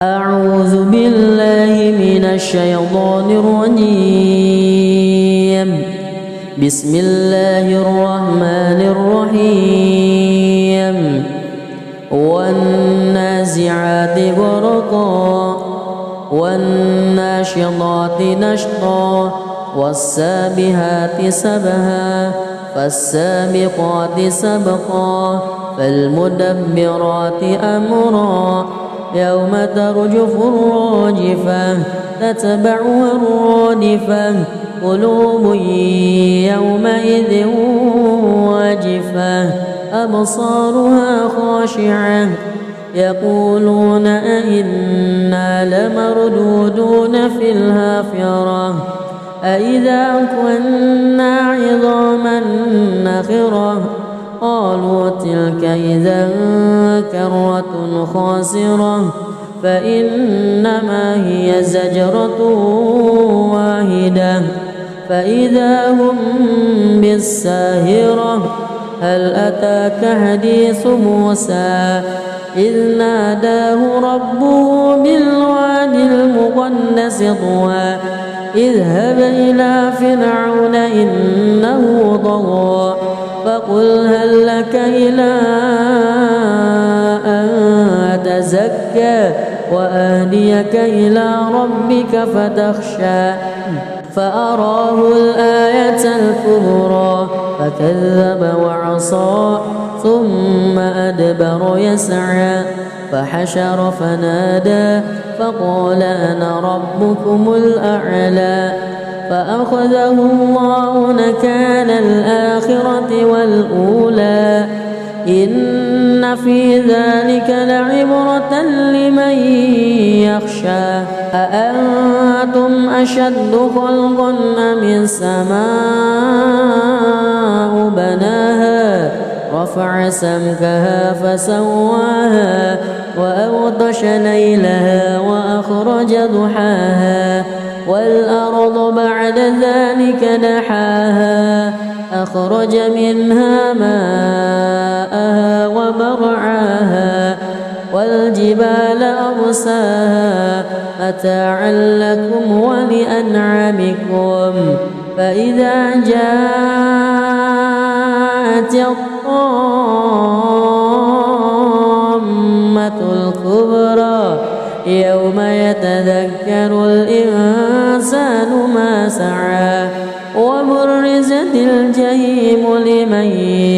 أعوذ بالله من الشيطان الرجيم. بسم الله الرحمن الرحيم. والنازعات غرقا والناشطات نشطا والسابحات سبها فالسابقات سبقا فالمدبرات أمرا يوم ترجف الراجفة تتبعها الرادفة قلوب يومئذ واجفة أبصارها خاشعة يقولون أئنا لمردودون في الحافرة أئذا كنا عظاما نخرة قالوا تلك إذا كرة خاسرة فإنما هي زجرة واحدة فإذا هم بالساهرة هل أتاك حديث موسى إذ ناداه ربه بالوادي المقدس طوى اذهب إلى فرعون إنه طغى فقل هل لك إلى أن تزكى وأهديك إلى ربك فتخشى فأراه الآية الكبرى فكذب وعصى ثم أدبر يسعى فحشر فنادى فقال أنا ربكم الأعلى فأخذه الله نكال الآخرة والأولى إن في ذلك لعبرة لمن يخشى أأنتم أشد خلقا أم السماء بناها رفع سمكها فسواها وأغطش ليلها وأخرج ضحاها والأرض بعد ذلك دحاها أخرج منها ماءها ومرعاها والجبال أرساها متاعا لكم ولأنعامكم فإذا جاءت الطامة الكبرى يوم يتذكر الإنسان ما سعى وبرزت الجحيم لمن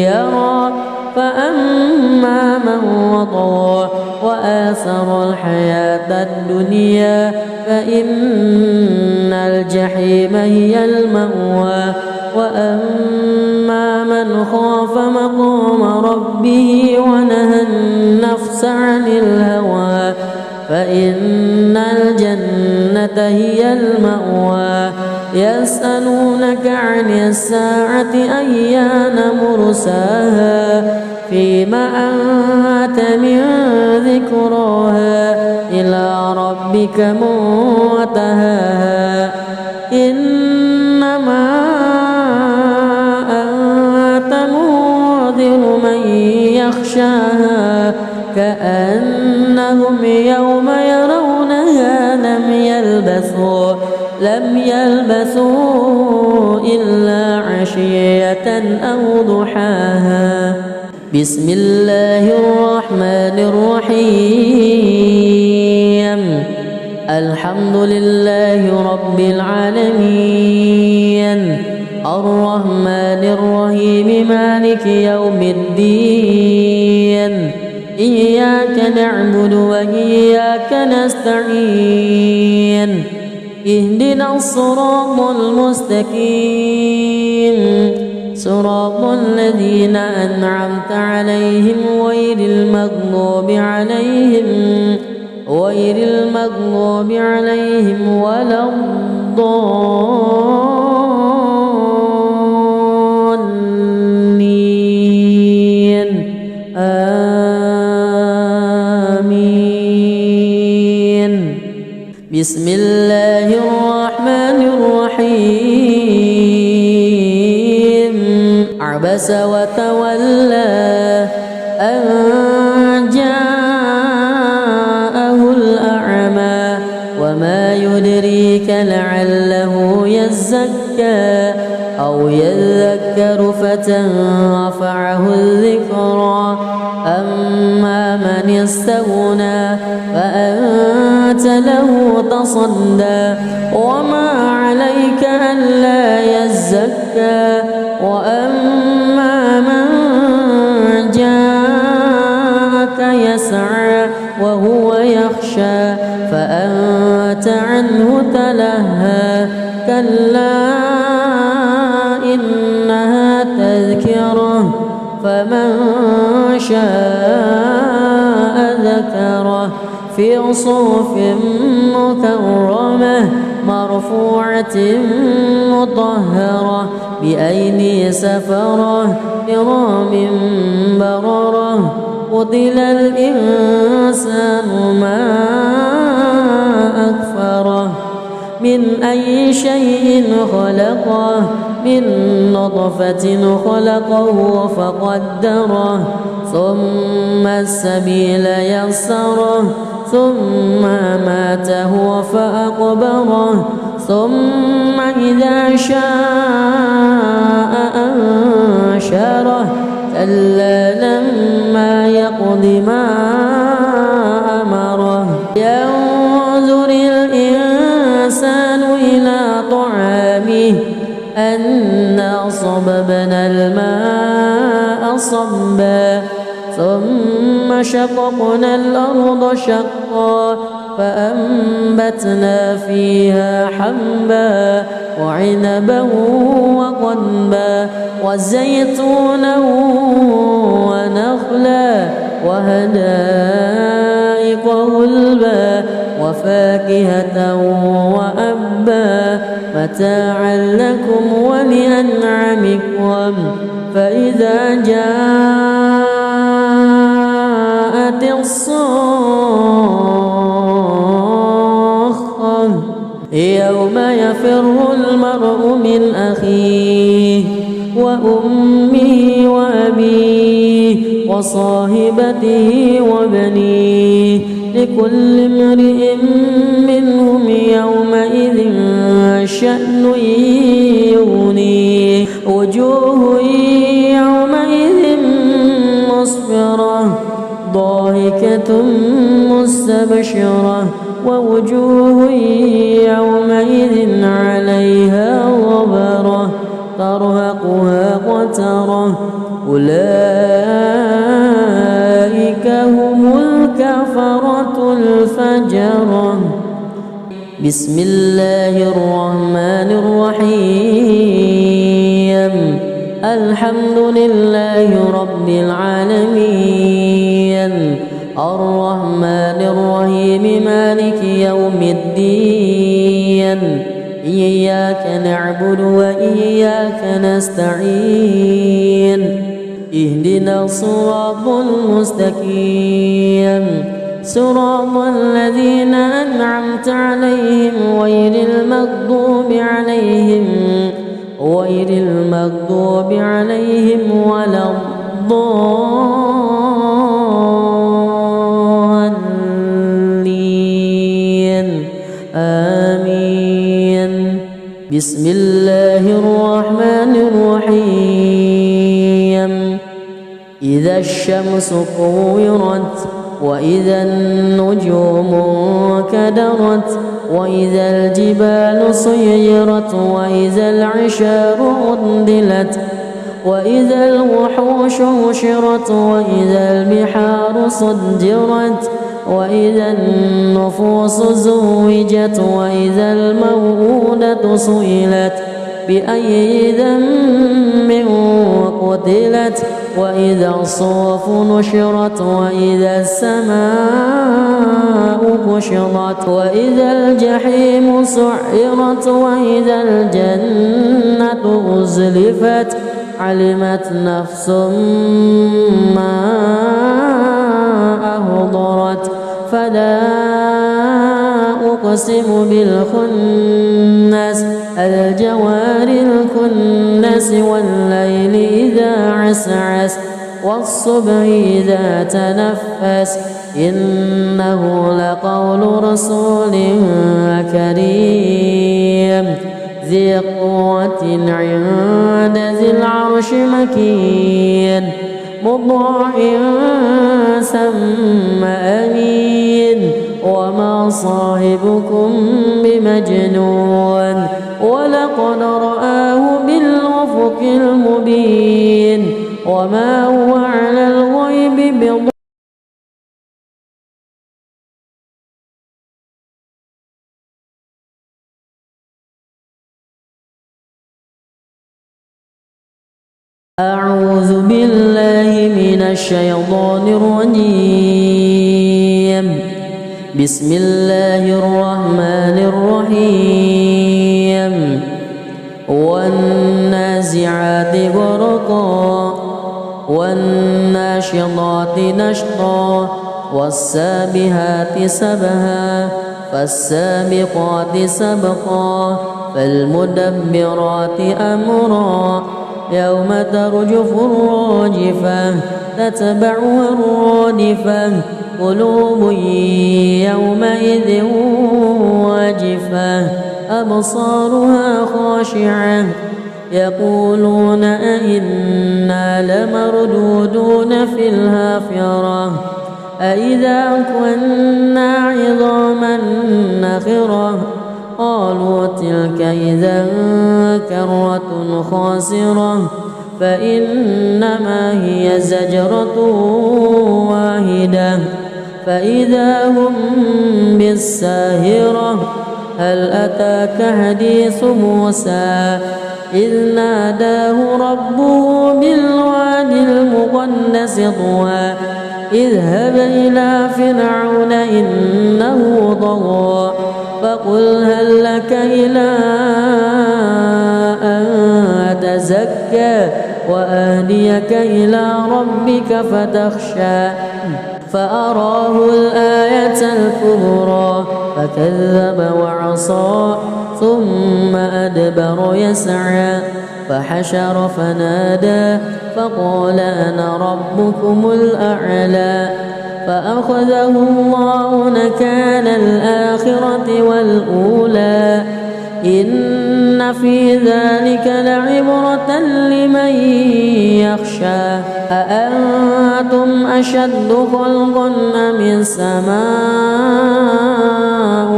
يرى فأما من وطغى وآثر الحياة الدنيا فإن الجحيم هي المأوى وأما من خاف مقام ربه ونهى النفس عن الهوى فإن الجنة هي المأوى يسألونك عن الساعة أيان مرساها فيما أنت من ذكراها إلى ربك منتهاها إنما أنت منذر من يخشاها كأنهم يوم يرونها لم يلبثوا إلا عشية أو ضحاها بسم الله الرحمن الرحيم الحمد لله رب العالمين الرحمن الرحيم مالك يوم الدين إياك نعبد وإياك نستعين اهدنا الصراط المستقيم صراط الذين أنعمت عليهم غير المغضوب عليهم ولا الضالين آمين بسم الله الرحمن الرحيم عبس وتولى أن جاءه الأعمى لعله يزكى أو يذكر فتنفعه الذكرى أما من استغنى فأنت له تصدى وما عليك ألا يزكى وأما من جاءك يسعى وهو يخشى فأنت عنه تلهى كلا إنها تذكرة فمن شاء ذكره في صحف مكرمة مرفوعة مطهرة بأيدي سفرة كرام بررة قتل الإنسان ما أكفره من أي شيء خلقه من نطفة خلقه فقدره ثم السبيل يسره ثم أماته فأقبره ثم إذا شاء أنشره كلا لما يقض ما أمره ينظر الإنسان إلى طعامه أنا صببنا الماء صبا ثم شققنا الأرض شقا فأنبتنا فيها حبا وعنبا وقضبا وزيتونا ونخلا وحدائق غلبا وفاكهة وأبا متاعا لكم ولأنعامكم فإذا جاءت الصاخة يوم يفر المرء من أخيه وأمه وأبيه وصاحبته وبنيه لكل امرئ منهم يومئذ شأن يغنيه وجوه يومئذ مسفرة ضاحكة مستبشرة ووجوه يومئذ عليها غبرة ترهقها قترة أولئك هم الكفرة الفجرة بسم الله الرحمن الرحيم الحمد لله رب العالمين الرحمن الرحيم مالك يوم الدين إياك نعبد وإياك نستعين اهدنا الصراط المستقيم صراط الذين أنعمت عليهم غير المغضوب عليهم ولا الضالين آمين بسم الله الرحمن الرحيم إذا الشمس كورت وإذا النجوم انكدرت وإذا الجبال سيرت وإذا العشار عطلت وإذا الوحوش حشرت وإذا البحار سجرت وإذا النفوس زوجت وإذا الموءودة سئلت بأي ذنب قتلت وإذا الصحف نشرت وإذا السماء كشطت وإذا الجحيم سعرت وإذا الجنة أزلفت علمت نفس ما أهضرت فلا أقسم بالخنس الجوار الكنس والليل إذا عسعس والصبح إذا تنفس إنه لقول رسول كريم ذي قوة عند ذي العرش مكين مطاع ثم أمين وما صاحبكم بمجنون ولقد رآه بالأفق المبين وما هو على الغيب بضنين. أعوذ بالله من الشيطان الرجيم. بسم الله الرحمن الرحيم. والنازعات غرقا والناشطات نشطا والسابحات سبها فالسابقات سبقا فالمدبرات أمرا يوم ترجف الراجفة تتبعها الرادفة قلوب يومئذ واجفة أبصارها خاشعة يقولون أئنا لمردودون في الحافرة أئذا كنا عظاما نخرة قالوا تلك إذا كرة خاسرة فإنما هي زجرة واحدة فإذا هم بالساهرة هل أتاك حديث موسى إذ ناداه ربه بالواد المقدس طوى اذهب إلى فرعون إنه طغى فقل هل لك إلى أن تزكى وأهديك إلى ربك فتخشى فأراه الآية الكبرى فكذب وعصى ثم أدبر يسعى فحشر فنادى فقال أنا ربكم الأعلى فأخذه الله نكال الآخرة والأولى إن في ذلك لعبرة لمن يخشى أأنتم أشد خلقا أم السماء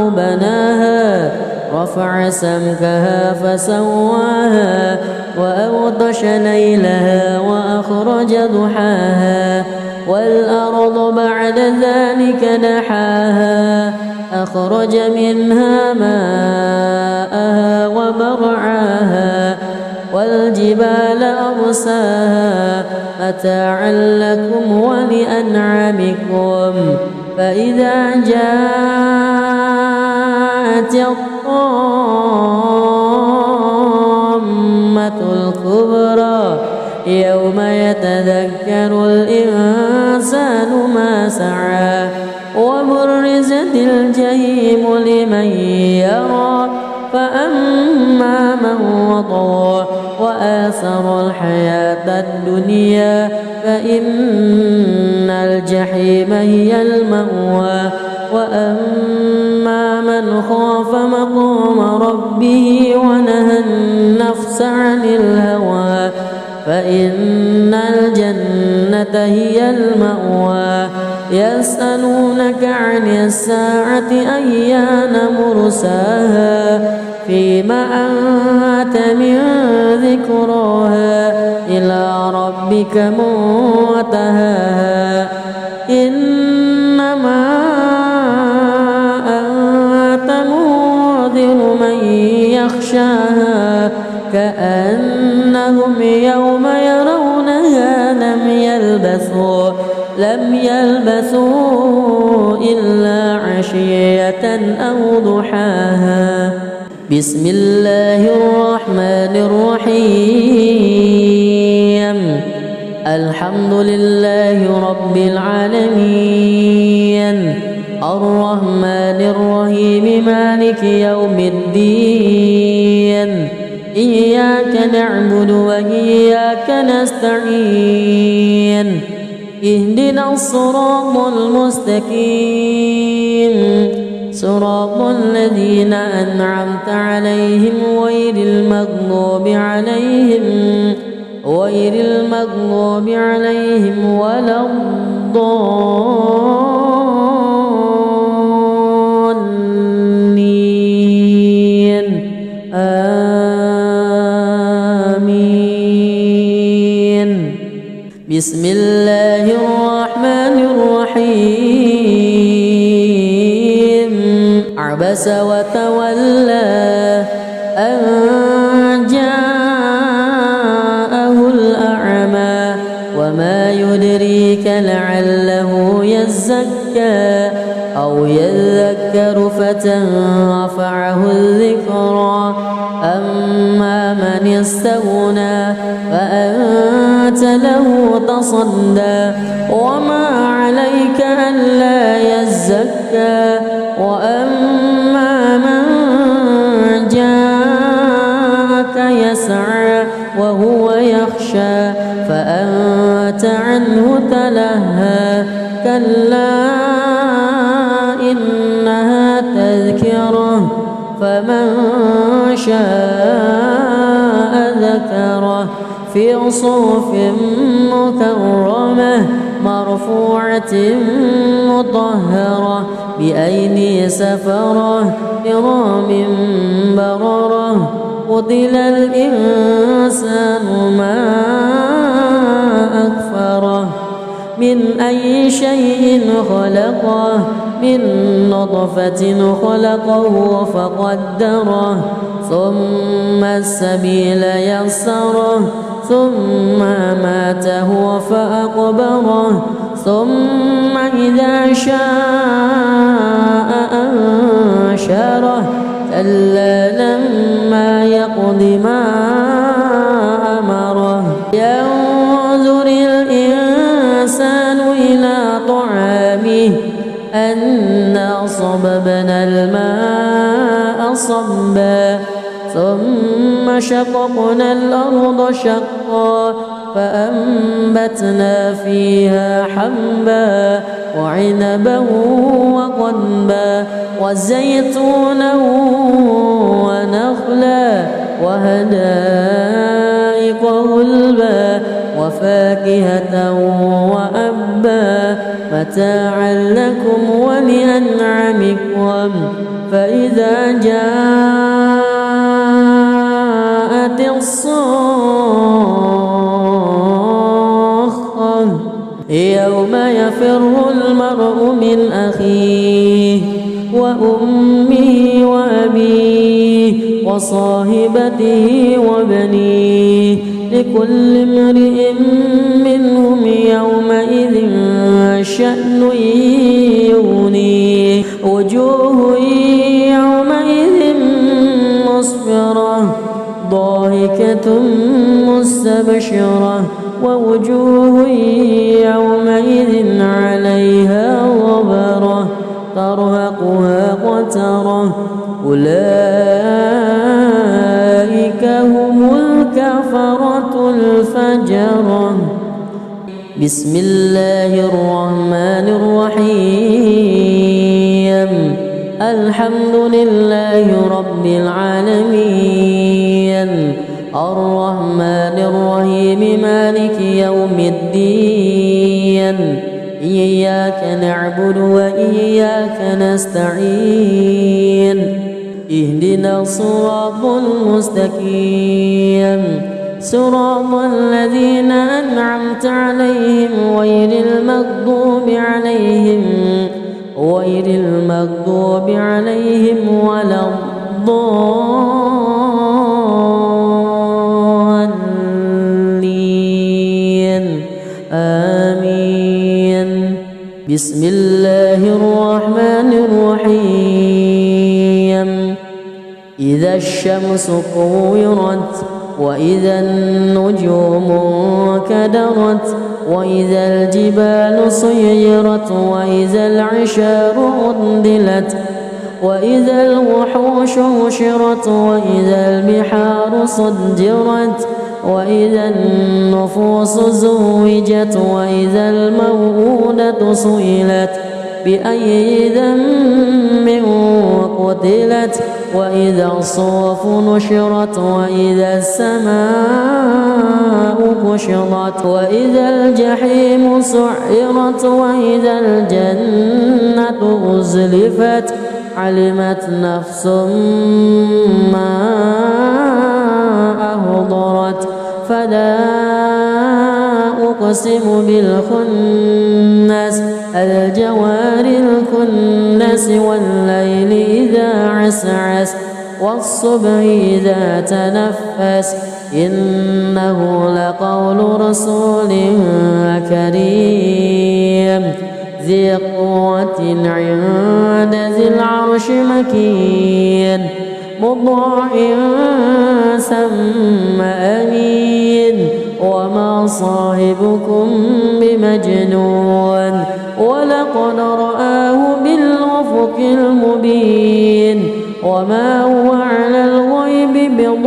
بناها رفع سمكها فسواها وأغطش ليلها وأخرج ضحاها والأرض بعد ذلك دحاها أخرج منها ماءها ومرعاها والجبال أرساها متاعا لكم ولأنعامكم فإذا جاءت الطامة الكبرى يوم يتذكر الإنسان ما سعى وبرزت الجحيم لمن يرى فأما من وطغى وآثر الحياة الدنيا فإن الجحيم هي المأوى وأما من خاف مقام ربه ونهى النفس عن الهوى فإن الجنة هي المأوى يسألونك عن الساعة أيان مرساها فيما أنت من ذكراها إلى ربك منتهاها إنما أنت منذر من يخشاها كأنهم يوم يرونها لم يلبثوا إلا عشية أو ضحاها. بسم الله الرحمن الرحيم. الحمد لله رب العالمين الرحمن الرحيم مالك يوم الدين إياك نعبد وإياك نستعين اهدنا الصراط المستقيم صراط الذين أنعمت عليهم غير المغضوب عليهم ولا الضالين آمين. بسم الله الرحمن الرحيم. عبس وتولى أن جاءه الأعمى وما يدريك لعله يزكى أو يذكر فتنفعه الذكرى أما من استغنى فأنت له تصدى وما عليك ألا يزكى وأما من جاءك يسعى وهو يخشى فأنت عنه تلهى كلا إنها تذكرة فمن شاء ذكره في صحف مكرمة مرفوعة مطهرة بأيدي سفرة كرام بررة. قتل الإنسان ما أكفره من أي شيء خلقه من نطفة خلقه فقدره ثم السبيل يسره ثم أماته فأقبره ثم إذا شاء أنشره كلا لما يقض ما أمره. ينظر الإنسان إلى طعامه أنا صببنا الماء صبا ثم شققنا الأرض شقا فأنبتنا فيها حبا وعنبا وقضبا وزيتونا ونخلا وحدائق غلبا وفاكهة وأبا متاعا لكم ولأنعامكم. فإذا جاءت الصاخة يوم يفر المرء من أخيه وأمه وأبيه وصاحبته وبنيه لكل امرئ منهم يومئذ شأن يغنيه. وجوه يومئذ مسفرة ضاحكة مستبشرة ووجوه يومئذ عليها غبرة ترهقها قترة أولئك هم الكفرة الفجرة. بسم الله الرحمن الرحيم. الحمد لله رب العالمين الرحمن الرحيم مالك يوم الدين إياك نعبد وإياك نستعين اهدنا الصراط المستقيم صراط الذين أنعمت عليهم غير المغضوب عليهم ولا الضالين آمين. بسم الله الرحمن الرحيم. إذا الشمس كورت وإذا النجوم كدرت وإذا الجبال سيرت وإذا العشار عطلت وإذا الوحوش حشرت وإذا البحار صجرت وإذا النفوس زوجت وإذا الموءودة سئلت بأي ذنب قتلت وإذا الصحف نشرت وإذا السماء كشطت وإذا الجحيم سعرت وإذا الجنة أزلفت علمت نفس ما أهضرت فلا أقسم بالخنس الجوار الكنس والليل إذا عسعس والصبح إذا تنفس إنه لقول رسول كريم ذي قوة عند ذي العرش مكين مطاع ثم أمين وما صاحبكم بمجنون ولقد رآه بالأفق المبين وما هو على الغيب بضنين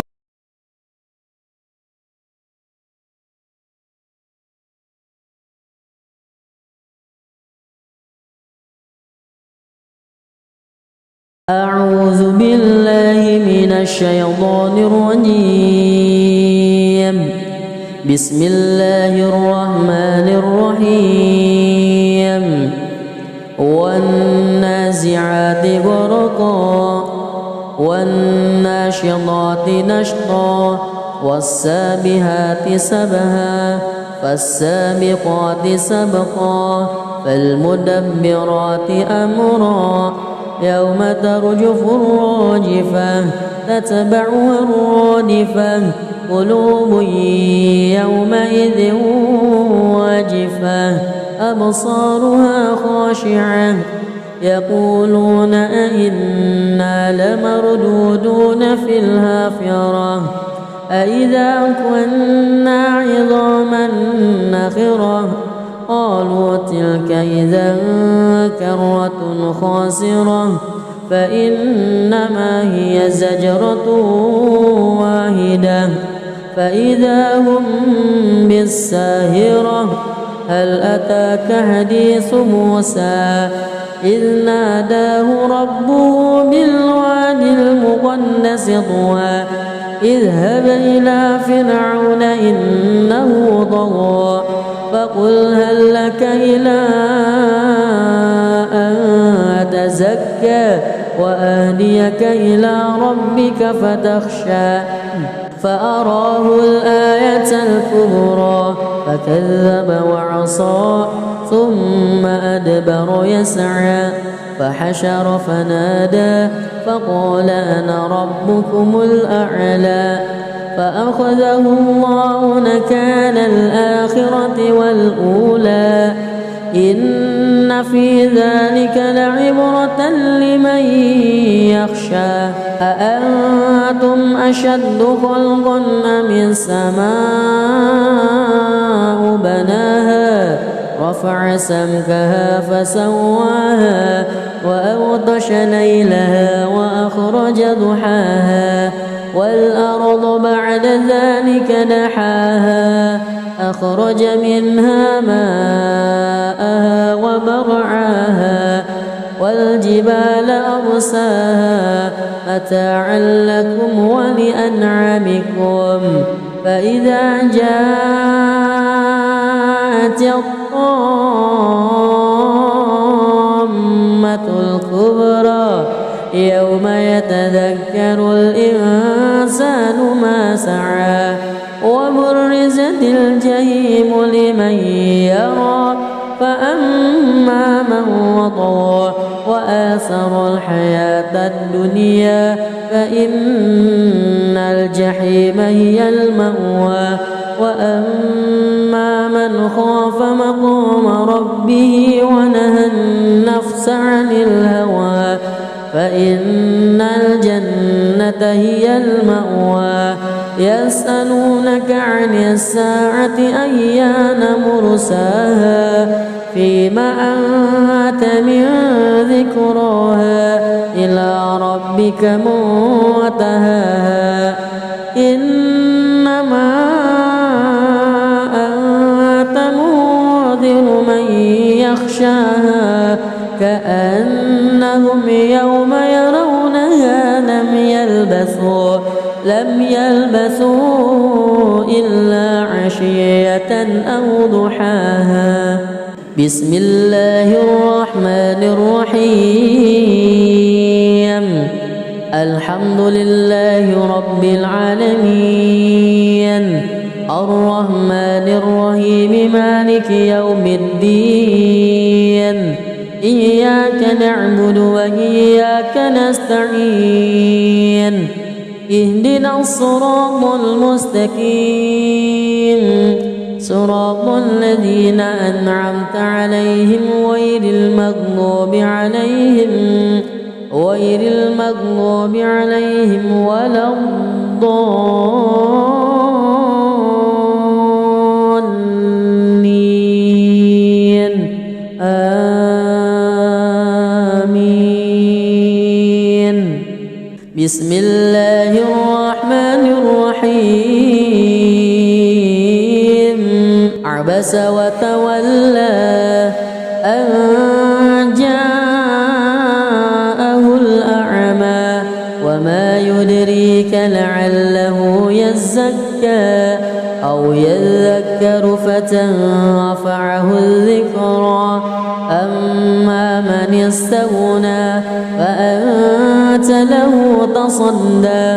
أعوذ بالله من الشيطان الرجيم بسم الله الرحمن الرحيم والنازعات غرقا والناشطات نشطا والسابحات سبها فالسابقات سبقا فالمدبرات أمرا يوم ترجف الراجفة تتبعها الرادفة قلوب يومئذ واجفة أبصارها خاشعة يقولون أئنا لمردودون في الحافرة أئذا كنا عظاما نخرة قالوا تلك إذا كرة خاسرة فإنما هي زجرة واحدة فإذا هم بالساهرة هل أتاك حديث موسى إذ ناداه ربه بالوادي المقدس طوى اذهب إلى فرعون إنه طغى فقل هل لك إلى أن تزكى وأهديك إلى ربك فتخشى فأراه الآية الكبرى فكذب وعصى ثم أدبر يسعى فحشر فنادى فقال أنا ربكم الأعلى فأخذه الله نكال الآخرة والأولى إن في ذلك لعبرة لمن يخشى أأنتم أشد خلقا أم السماء بناها رفع سمكها فسواها وأغطش ليلها وأخرج ضحاها والأرض بعد ذلك دحاها أخرج منها ماءها ومرعاها والجبال أرساها متاعا لكم ولأنعامكم فإذا جاءت الطامة الكبرى يوم يتذكر الإنسان ما سعى وبرزت الجحيم لمن يرى فأما من وطغى وآثر الحياة الدنيا فإن الجحيم هي المأوى وأما من خاف مقام ربه ونهى النفس عن الهوى فإن الجنة هي المأوى يسألونك عن الساعة أيان مرساها فيما أنت من ذكراها إلى ربك منتهاها إنما أنت منذر من يخشاها كأنهم يوم يرونها لم يلبثوا إلا عشية أو ضحاها. بسم الله الرحمن الرحيم. الحمد لله رب العالمين الرحمن الرحيم مالك يوم الدين إياك نعبد وإياك نستعين اهدنا الصراط المستقيم صراط الذين أنعمت عليهم غير المغضوب عليهم ولا الضالين آمين. بسم الله الرحمن الرحيم. عبس وتولى أن جاءه الأعمى وما يدريك لعله يزكى أو يذكر فتنفعه الذكرى أما من استغنى فأنت له تصدى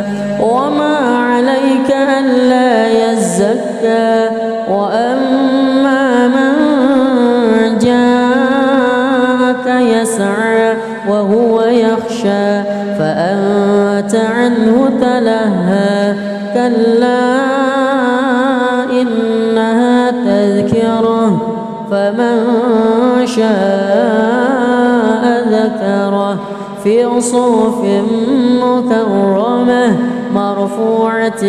وما عليك ألا يزكى وأما من جاءك يسعى وهو يخشى فأنت عنه تلهى كلا إنها تذكرة فمن شاء ذكره في صحف مكرمة مرفوعة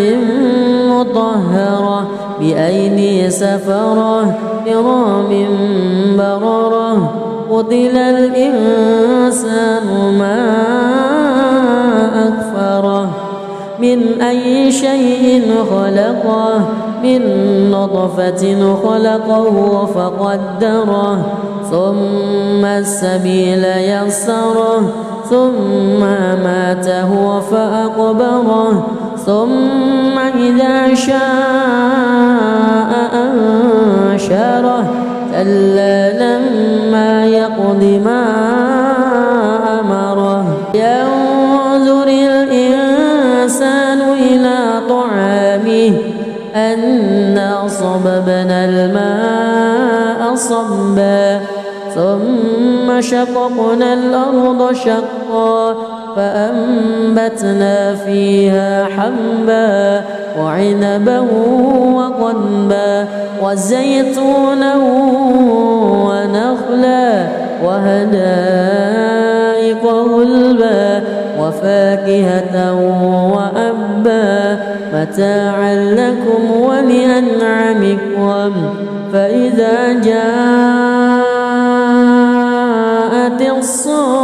مطهرة بأيدي سفرة كرام بررة. قتل الإنسان ما أكفره من أي شيء خلقه من نطفة خلقه فقدره ثم السبيل يسره ثم أماته فأقبره ثم إذا شاء أنشره كلا لما يقض ما أمره. ينظر الإنسان إلى طعامه أنا صببنا الماء صبا ثم شققنا الأرض شقا فأنبتنا فيها حبا وعنبا وقضبا وزيتونا ونخلا وحدائق غلبا وفاكهة وأبا متاعا لكم ولأنعامكم. فإذا جاءت الصاخة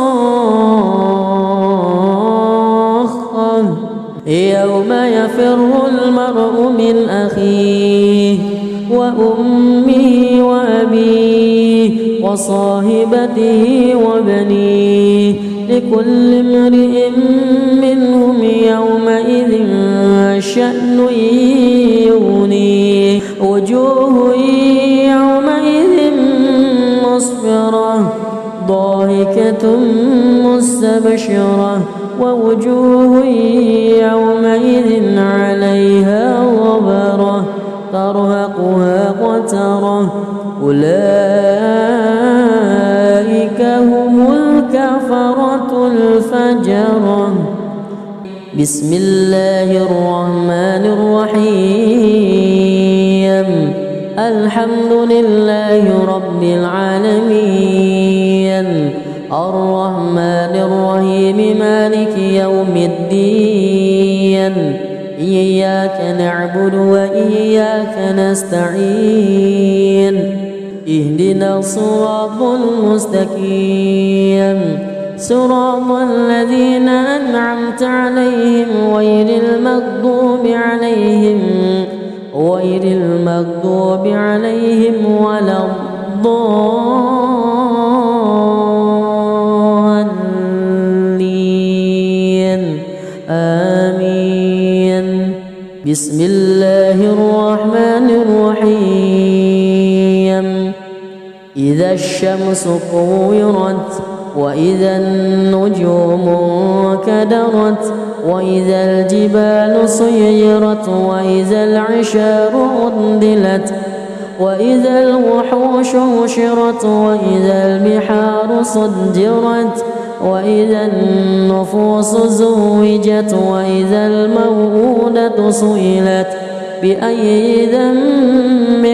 يوم يفر المرء من أخيه وأمه وأبيه وصاحبته وبنيه لكل امرئ منهم يومئذ شأن يغنيه. وجوه يومئذ مسفرة ضاحكة مستبشرة ووجوه يومئذ عليها غبرة ترهقها قترة أولئك هم الكفرة الفجرة. بسم الله الرحمن الرحيم. الحمد لله رب العالمين الرحمن الرحيم مالك يوم الدين إياك نعبد وإياك نستعين اهدنا الصراط المستقيم صراط الذين أنعمت عليهم غير المغضوب عليهم ولا الضالين آمين. بسم الله الرحمن الرحيم. إذا الشمس كورت وإذا النجوم انكدرت وإذا الجبال سيرت وإذا العشار عطلت وإذا الوحوش حشرت وإذا البحار سجرت وإذا النفوس زوجت وإذا الموءودة سئلت بأي ذنب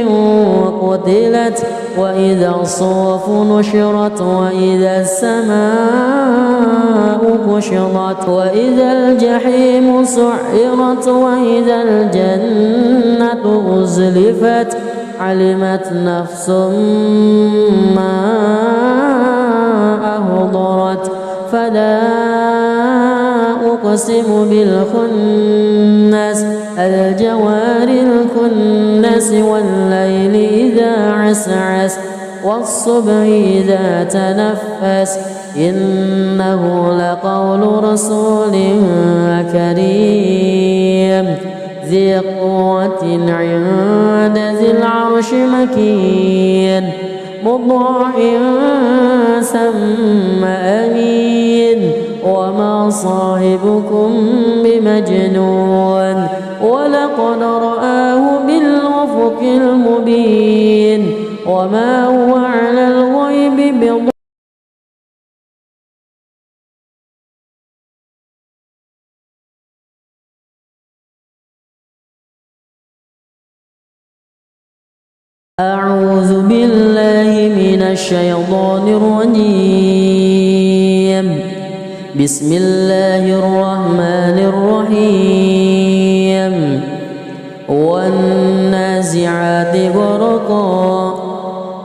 قتلت وإذا الصحف نشرت وإذا السماء كشطت وإذا الجحيم سعرت وإذا الجنة أزلفت علمت نفس ما أحضرت فلا أقسم بالخنس الجوار الكنس والليل إذا عسعس والصبح إذا تنفس إنه لقول رسول كريم ذي قوة عند ذي العرش مكين مطاع ثم أمين وما صاحبكم بمجنون ولقد رآه بالأفق المبين وما هو على الغيب بضنين. أعوذ بالله من الشيطان الرجيم. بسم الله الرحمن الرحيم. والنازعات غرقا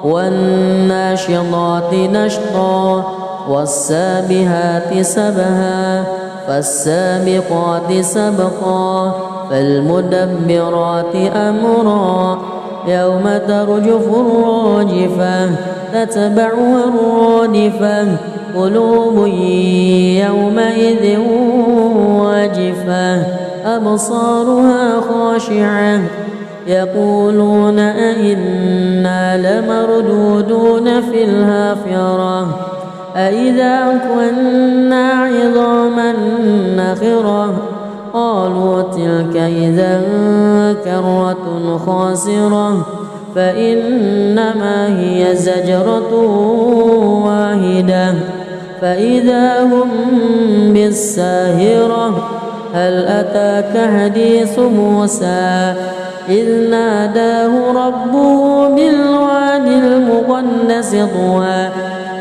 والناشطات نشطا والسابحات سبها فالسابقات سبقا فالمدبرات أمرا يوم ترجف الراجفة تتبعها الرادفة قلوب يومئذ واجفة أبصارها خاشعة يقولون أئنا لمردودون في الحافرة أئذا كنا عظاما نخرة قالوا تلك إذا كرة خاسرة فإنما هي زجرة واحدة فإذا هم بالساهرة هل أتاك حديث موسى إذ ناداه ربه بالوادي المقدس طوى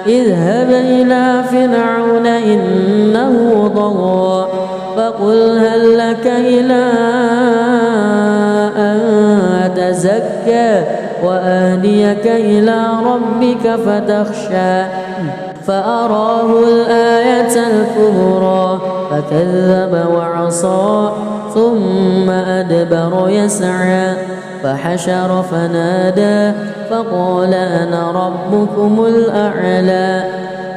اذهب إلى فرعون إنه طغى فقل هل لك إلى أن تزكى وأهديك إلى ربك فتخشى فأراه الآية الكبرى فكذب وعصى ثم أدبر يسعى فحشر فنادى فقال أنا ربكم الأعلى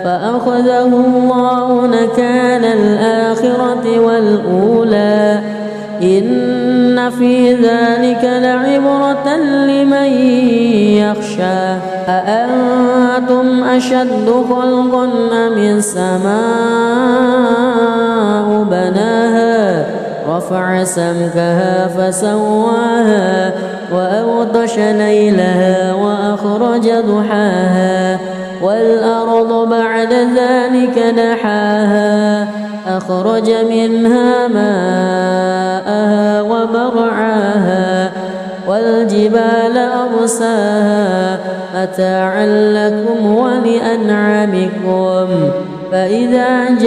فأخذه الله نكال الآخرة والأولى إن في ذلك لعبرة لمن يخشى أأنتم أشد خلقا أم السماء بناها رفع سمكها فسواها وأغطش ليلها وأخرج ضحاها والأرض بعد ذلك دحاها أخرج منها ماءها ومرعاها والجبال أرساها متاعا لكم ولأنعامكم فإذا جاءت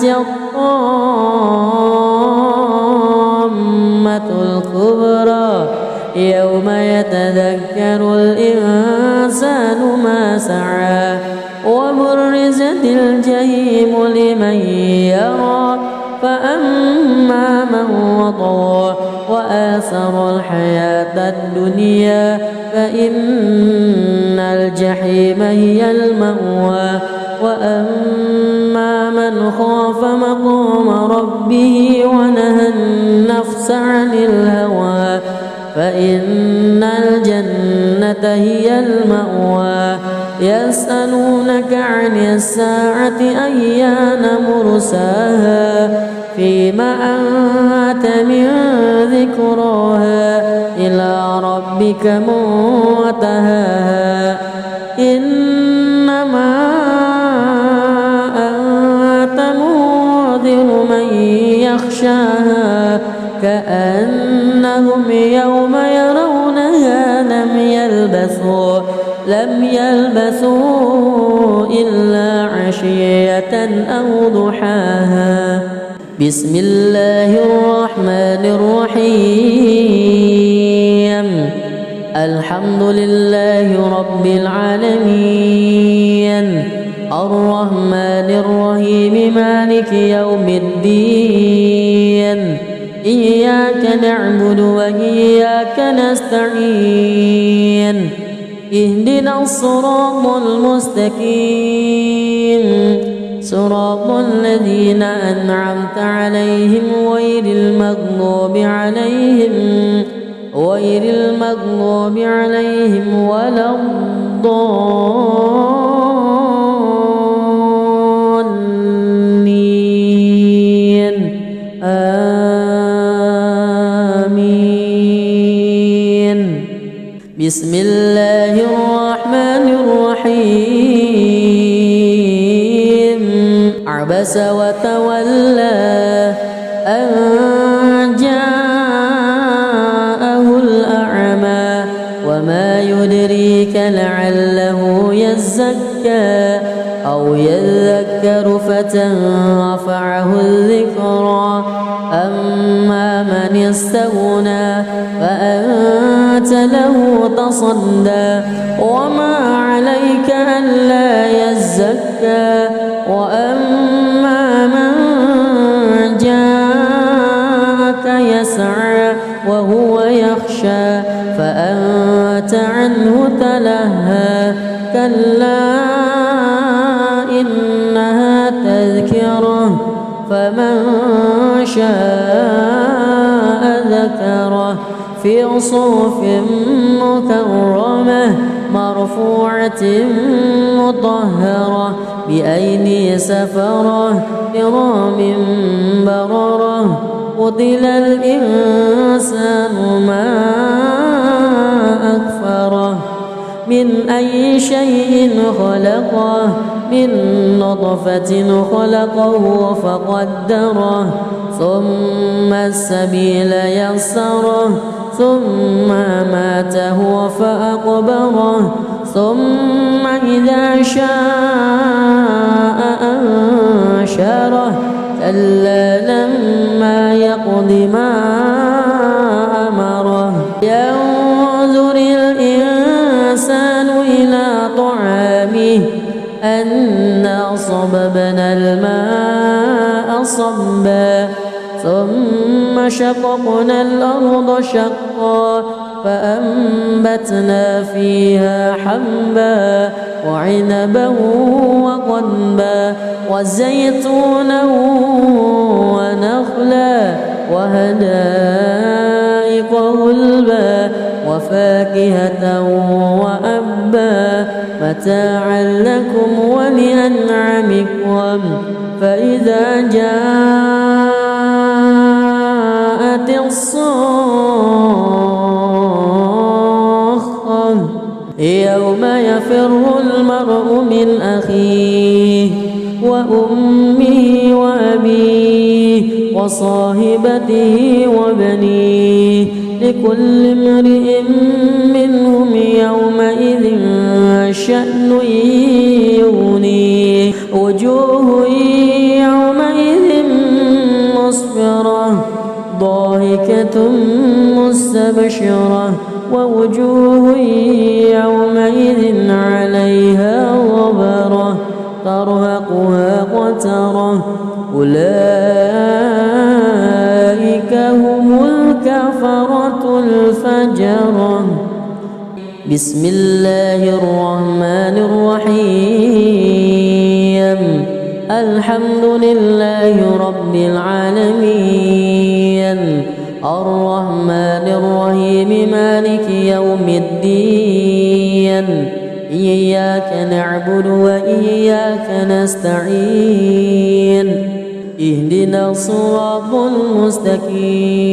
الطامة الكبرى يوم يتذكر الإنسان ما سعى الدنيا فإن الجحيم هي المأوى وأما من خاف مقام ربه ونهى النفس عن الهوى فإن الجنة هي المأوى يسألونك عن الساعة أيان مرساها فيما أنت من ذكراها إلى ربك منتهاها إنما أنت منذر من يخشاها كأنهم يوم يرونها لم يلبثوا إلا عشية أو ضحاها. بسم الله الرحمن الرحيم الحمد لله رب العالمين الرحمن الرحيم مالك يوم الدين إياك نعبد وإياك نستعين اهدنا الصراط المستقيم صراط الذين أنعمت عليهم غير المغضوب عليهم ولا الضالين آمين. بسم الله الرحمن الرحيم عبس وتولى أن جاءه الأعمى وما يدريك لعله يزكى أو يذكر فتنفعه الذكرى أما من استغنى فأنت له تصدى وما عليك ألا يزكى وأما من جاءك يسعى وهو يخشى فأنت عنه تلهى كلا إنها تذكرة فمن شاء ذكره في صحف مكرمة مرفوعة مطهرة بأيدي سفرة كرام بررة قتل الإنسان ما أكفره من أي شيء خلقه من نطفة خلقه فقدره ثم السبيل يسره ثم أماته فأقبره ثم إذا شاء أنشره كلا لما يقض ما أمره ينظر الإنسان إلى طعامه أنا صببنا الماء صبا ثم شققنا الأرض شقا فأنبتنا فيها حبا وعنبا وقضبا وزيتونا ونخلا وحدائق غلبا وفاكهة وأبا متاعا لكم ولأنعامكم فإذا جاءت الصاخة يوم يفر المرء من أخيه وأمه وأبيه وصاحبته وبنيه لكل امرئ منهم يومئذ شأن يغنيه وجوه يومئذ مسفرة ضاحكة مستبشرة ووجوه يومئذ عليها غبرة ترهقها قترة أولئك هم الكفرة الفجرة. بسم الله الرحمن الرحيم الحمد لله رب العالمين الرحمن الرحيم مالك يوم الدين إياك نعبد وإياك نستعين اهدنا الصراط المستقيم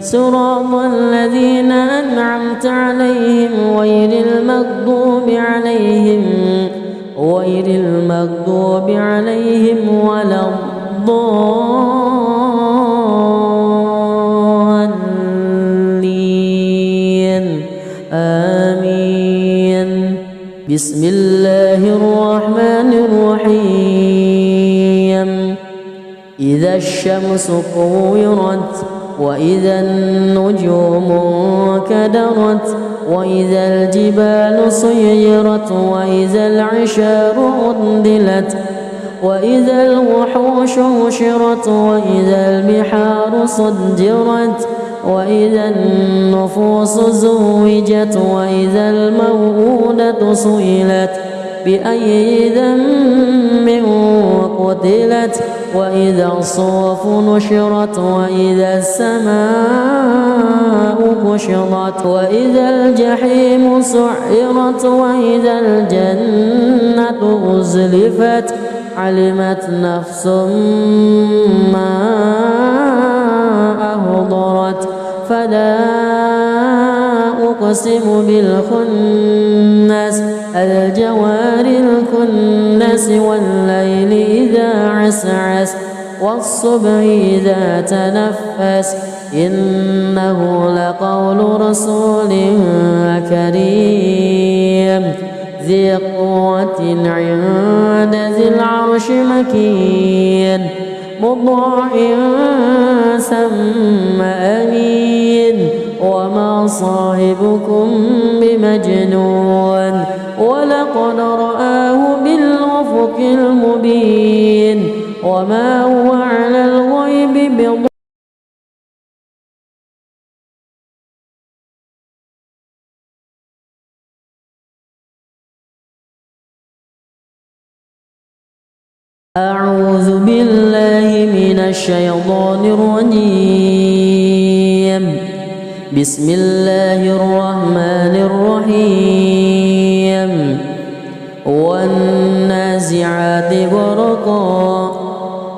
صراط الذين أنعمت عليهم غير المغضوب عليهم ولا الضالين آمين. بسم الله الرحمن الرحيم إذا الشمس كورت وإذا النجوم انكدرت وإذا الجبال سيرت وإذا العشار عطلت وإذا الوحوش حشرت وإذا البحار سجرت وإذا النفوس زوجت وإذا الموءودة سئلت بأي ذنب قتلت وإذا الصحف نشرت وإذا السماء كشطت وإذا الجحيم سعرت وإذا الجنة أزلفت علمت نفس ما أهضرت فلا أقسم بالخنس الجوار الكنس والليل إذا عسعس والصبح إذا تنفس إنه لقول رسول كريم ذي قوة عند ذي العرش مكين مطاع ثم أمين وما صاحبكم بمجنون ولقد رآه بالأفق المبين وما هو على الغيب بضنين. أعوذ بالله من الشيطان الرجيم بسم الله الرحمن الرحيم والنازعات غرقا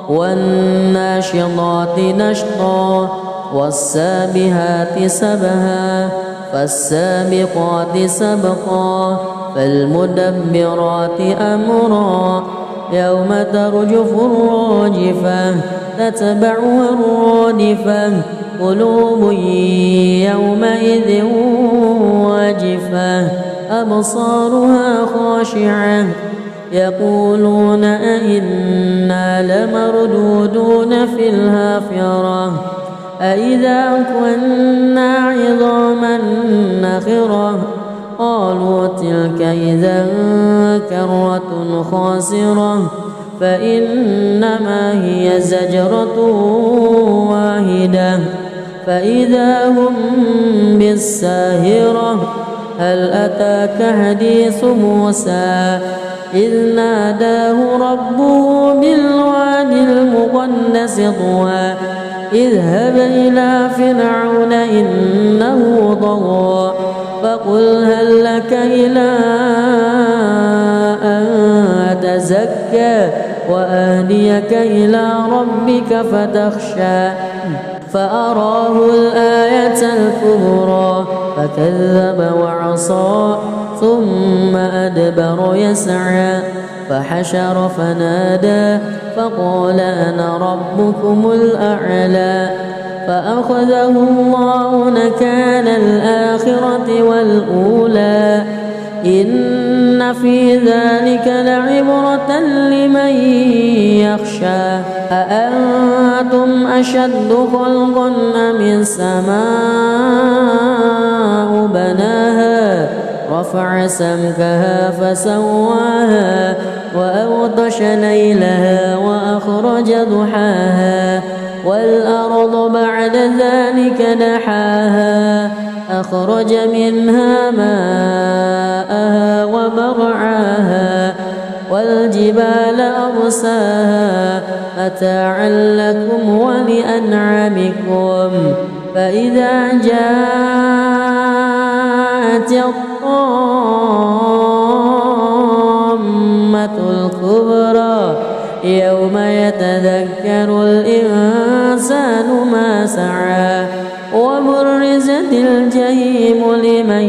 والناشطات نشطا والسابحات سبها فالسابقات سبقا فالمدبرات أمرا يوم ترجف الراجفة تتبعها الرادفة قلوب يومئذ واجفة أبصارها خاشعة يقولون أئنا لمردودون في الحافرة أئذا كنا عظاما نخرة قالوا تلك إذا كرة خاسرة فإنما هي زجرة واحدة فإذا هم بالساهرة هل أتاك حديث موسى إذ ناداه ربه بالواد المقدس طوى اذهب إلى فرعون إنه طغى فقل هل لك إلى أن تزكى وأهديك إلى ربك فتخشى فأراه الآية الكبرى فكذب وعصى ثم أدبر يسعى فحشر فنادى فقال أنا ربكم الأعلى فأخذه الله نكال الآخرة والأولى إن في ذلك لعبرة لمن يخشى أأنتم أشد خلقا أم السماء بناها رفع سمكها فسواها وأغطش ليلها وأخرج ضحاها والأرض بعد ذلك دحاها أخرج منها ماءها ومرعاها والجبال أرساها متاعا لكم ولأنعامكم فإذا جاءت الطامة الكبرى يوم يتذكر الإنسان ما سعى وبرزت الجحيم لمن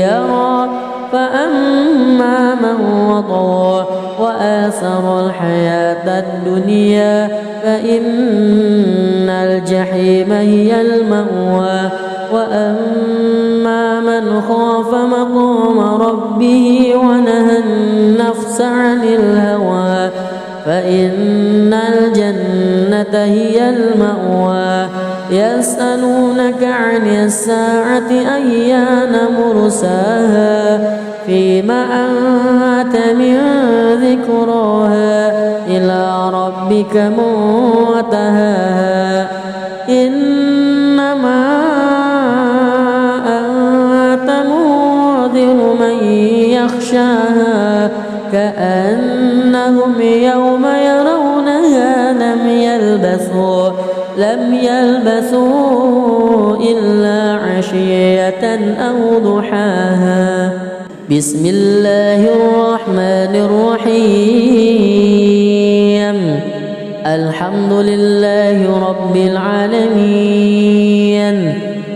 يرى فأما من وطغى وآثر الحياة الدنيا فإن الجحيم هي المأوى وأما من خاف مقام ربه ونهى النفس عن الهوى فإن الجنة هي المأوى يسألونك عن الساعة أيان مرساها فيما أنت من ذكراها إلى ربك منتهاها إنما أنت منذر من يخشاها كأنهم يوم يرونها لم يلبثوا إلا عشية أو ضحاها بسم الله الرحمن الرحيم الحمد لله رب العالمين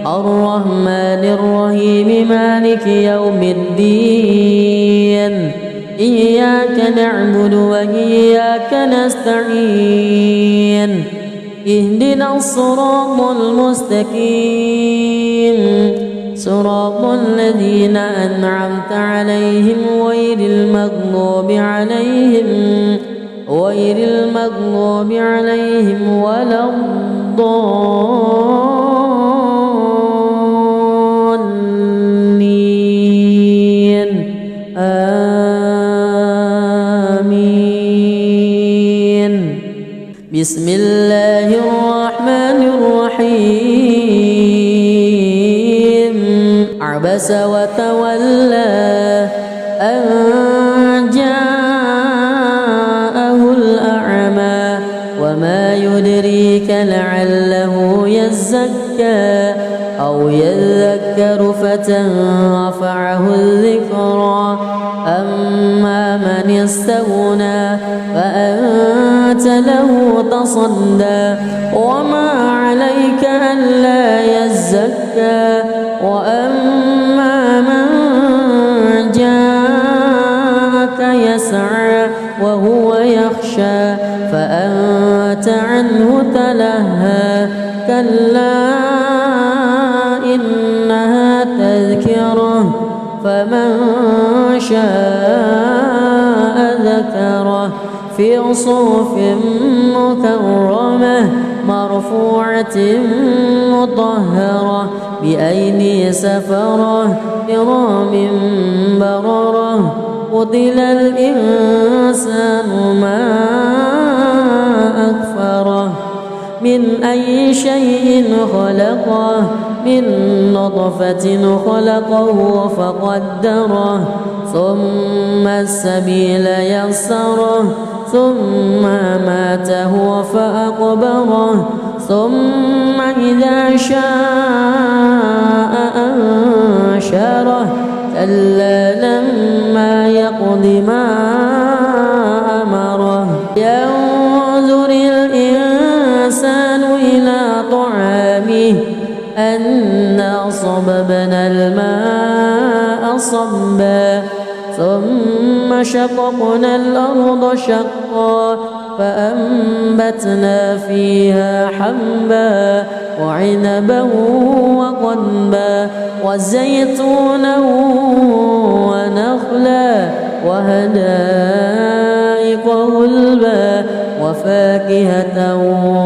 الرحمن الرحيم مالك يوم الدين إياك نعبد وإياك نستعين اهدنا الصراط المستقيم صراط الذين أنعمت عليهم غير المغضوب عليهم ولا الضالين آمين بسم الله الرحمن الرحيم عبس وتولى أن جاءه الأعمى وما يدريك لعله يزكى أو يذكر فتنفعه الذكرى أما من استغنى فأنت له تصدى وما عليك ألا يزكى وأما من جاءك يسعى وهو يخشى فأنت عنه تلهى كلا إنها تذكرة فمن شاء ذكره في صحف مكرمة مرفوعة مطهرة بأيدي سفرة كرام بررة قتل الإنسان ما أكفره من أي شيء خلقه من نطفة خلقه فقدره ثم السبيل يسره ثم ماته فأقبره ثم إذا شاء أنشره كلا لما يقض ما أمره ينظر الإنسان إلى طعامه أنا صببنا الماء صبا ثم شققنا الأرض شقا فأنبتنا فيها حبا وعنبا وقضبا وزيتونا ونخلا وحدائق غلبا وفاكهة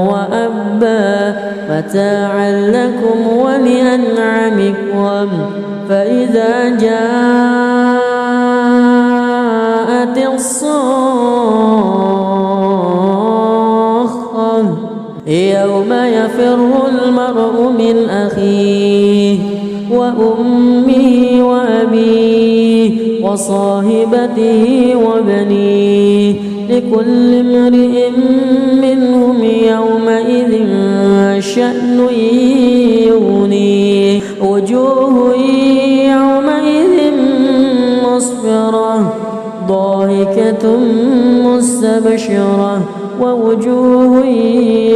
وأبا متاعا لكم ولأنعامكم فإذا جاءت الصاخة يوم يفر المرء من أخيه وأمه وأبيه وصاحبته وبنيه لكل امرئ منهم يومئذ شأن يغنيه وجوه يومئذ مسفرة ضاحكة مستبشرة ووجوه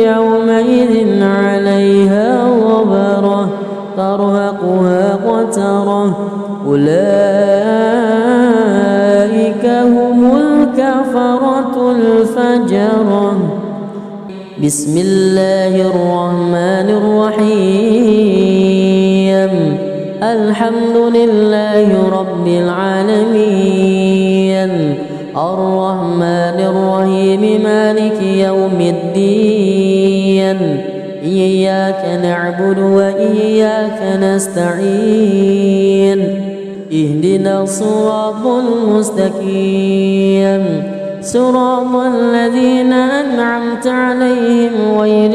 يومئذ عليها غبرة ترهقها قترة أولئك هم الكفرة الفجرة. بسم الله الرحمن الرحيم الحمد لله رب العالمين الرحمن الرحيم مالك يوم الدين إياك نعبد وإياك نستعين اهدنا الصراط المستقيم صراط الذين أنعمت عليهم غير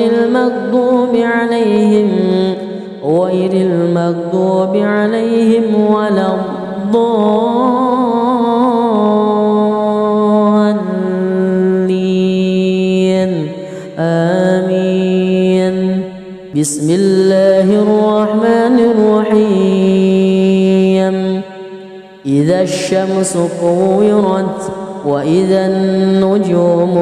المغضوب عليهم ولا الضالين آمين. بسم الله الرحمن الرحيم إذا الشمس كورت وإذا النجوم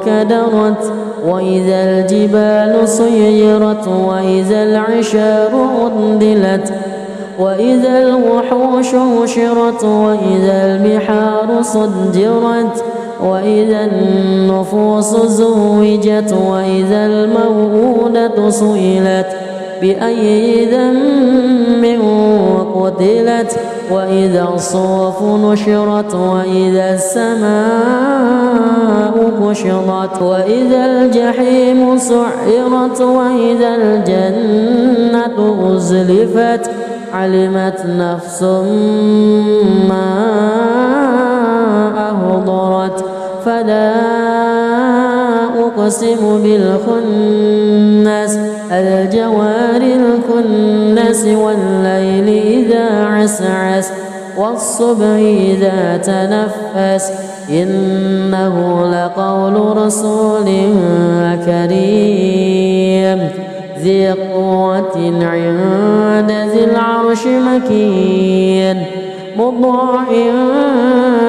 كدرت وإذا الجبال سيرت وإذا العشار عطلت وإذا الوحوش حشرت وإذا البحار سجرت وإذا النفوس زوجت وإذا الموءودة سئلت بأي ذنب قتلت وإذا الصحف نشرت وإذا السماء كشطت وإذا الجحيم سعرت وإذا الجنة أزلفت علمت نفس ما أحضرت فلا أقسم بالخنس الجوار الكنس والليل إذا عسعس والصبح إذا تنفس إنه لقول رسول كريم ذي قوة عند ذي العرش مكين مطاع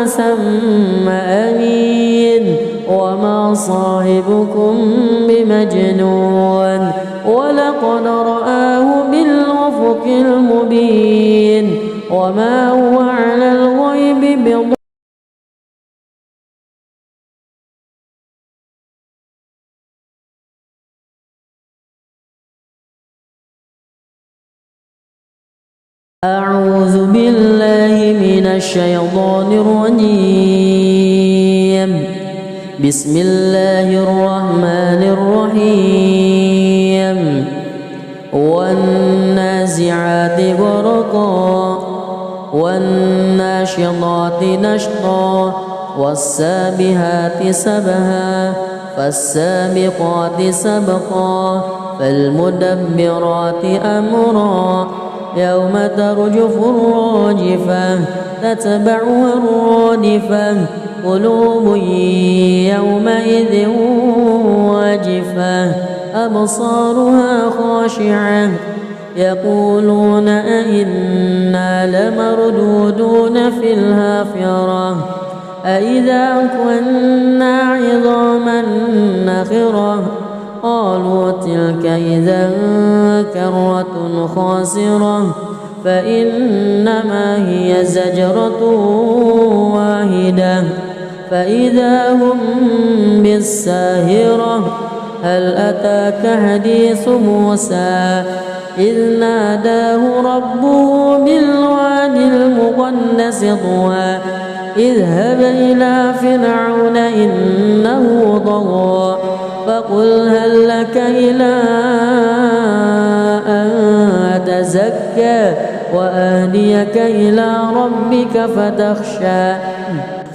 ثم أمين وما صاحبكم بمجنون ولقد رآه بالأفق المبين وما هو على الغيب بضنين. أعوذ بالله من الشيطان الرجيم بسم الله الرحمن الرحيم والنازعات غرقا والناشطات نشطا والسابحات سبها فالسابقات سبقا فالمدبرات أمرا يوم ترجف الراجفة تتبعها الرادفة قلوب يومئذ واجفة أبصارها خاشعة يقولون أئنا لمردودون في الحافرة أئذا كنا عظاما نخرة قالوا تلك إذا كرة خاسرة فإنما هي زجرة واحدة فإذا هم بالساهرة هل أتاك حديث موسى إذ ناداه ربه بالوادي المقدس طوى اذهب إلى فرعون إنه طغى فقل هل لك إلى أن تزكى وأهديك إلى ربك فتخشى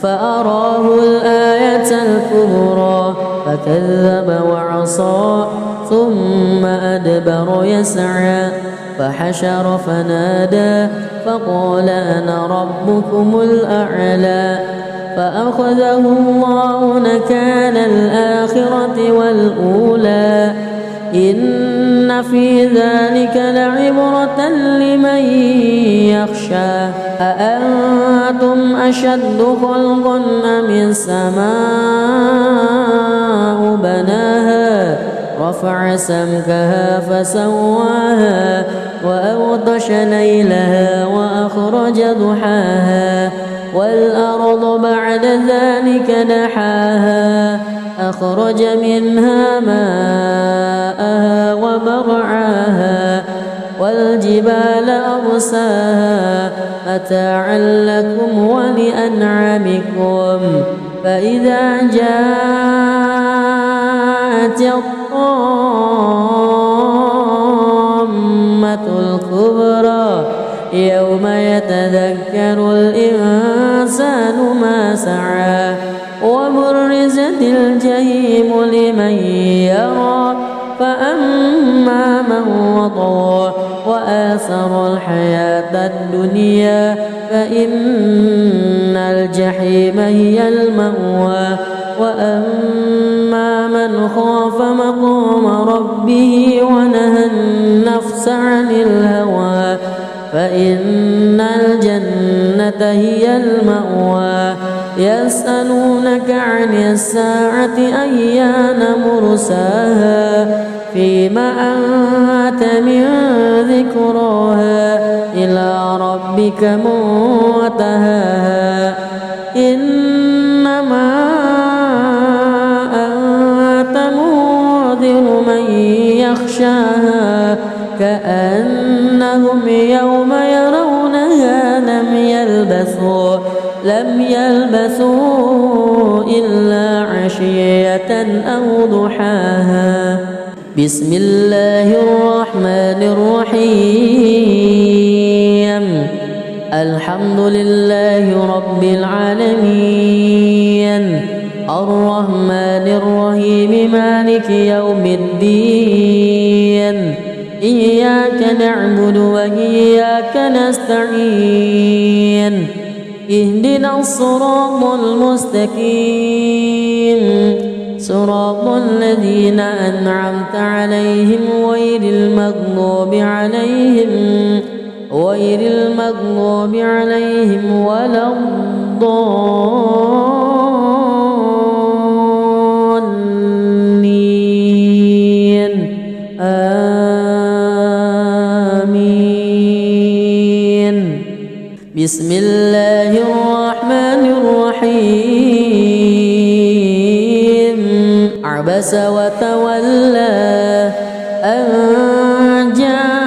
فأراه الآية الكبرى فكذب وعصى ثم أدبر يسعى فحشر فنادى فقال أنا ربكم الأعلى فأخذه الله نكال الآخرة والأولى إن في ذلك لعبرة لمن يخشى أأنتم أشد خلقا أم السماء بناها رفع سمكها فسواها وأغطش ليلها وأخرج ضحاها والأرض بعد ذلك دحاها أخرج منها ماءها ومرعاها والجبال أرساها متاعا لكم ولأنعامكم فإذا جاءت الطامة الكبرى يوم يتذكر الإنسان ما سعى وبرزت الجحيم لمن يرى فأما من وطغى وآثر الحياة الدنيا فإن الجحيم هي المأوى وأما من خاف مقام ربه ونهى النفس عن الهوى فإن الجنة هي المأوى يسألونك عن الساعة أيان مرساها فيما أنت من ذكراها إلى ربك منتهاها إنما أنت منذر من يخشاها كأنهم يوم يرونها لم يلبثوا إلا عشية أو ضحاها بسم الله الرحمن الرحيم الحمد لله رب العالمين الرحمن الرحيم مالك يوم الدين إياك نعبد وإياك نستعين اهدنا الصراط المستقيم صراط الذين أنعمت عليهم غير المغضوب عليهم ولا الضالين آمين بسم الله الرحمن الرحيم عبس وتولى أن جاءه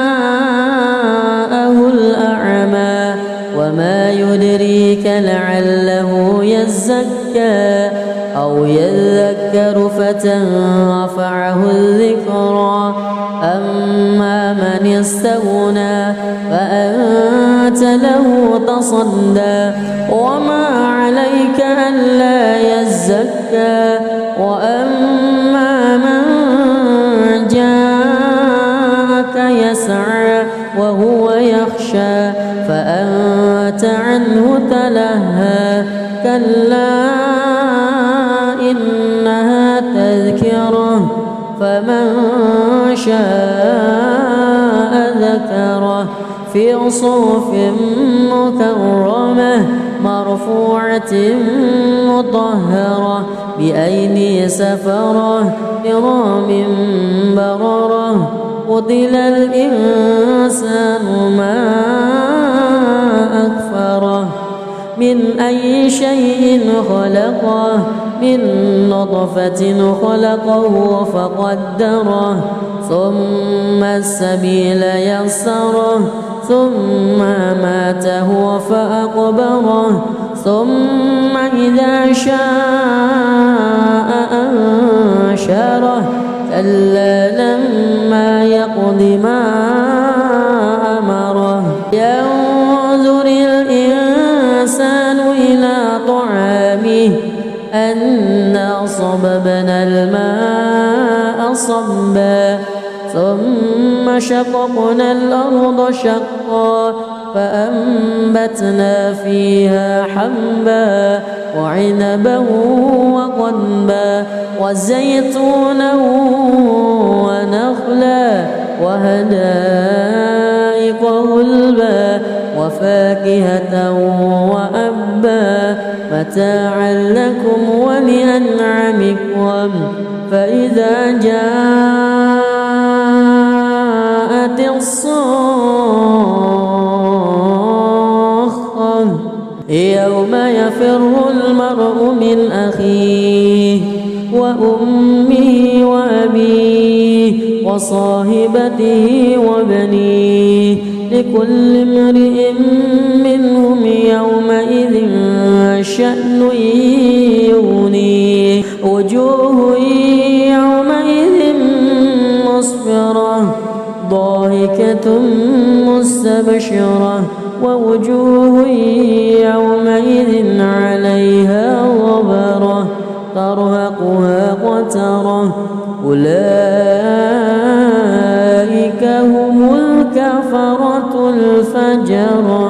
الأعمى وما يدريك لعله يزكى أو يذكر فتنفعه الذكرى أما من استغنى فأنت له تصدى وما عليك ألا يزكى وأما من جاءك يسعى وهو يخشى فأنت عنه تلهى كلا إنها تذكرة فمن شاء ذكره في صحف مكرمة مرفوعة مطهرة بأيدي سفرة كرام بررة قتل الإنسان ما أكفره من أي شيء خلقه من نطفة خلقه فقدره ثم السبيل يسره ثم ماته فأقبره ثم إذا شاء أنشره كلا لما يقض ما أمره ينظر الإنسان إلى طعامه أنا صببنا الماء صبا ثم شققنا الأرض شقا فأنبتنا فيها حبا وعنبا وقضبا وزيتونا ونخلا وحدائق غلبا وفاكهة وأبا متاعا لكم ولأنعامكم فإذا جاءت الصاخة يوم يفر المرء من أخيه وأمه وأبيه وصاحبته وبنيه لكل امرئ منهم يومئذ شأن يغنيه وجوه يومئذ مسفرة ضاحكة مستبشرة ووجوه يومئذ عليها غبرة ترهقها قترة أولئك هم الكفرة الفجرة.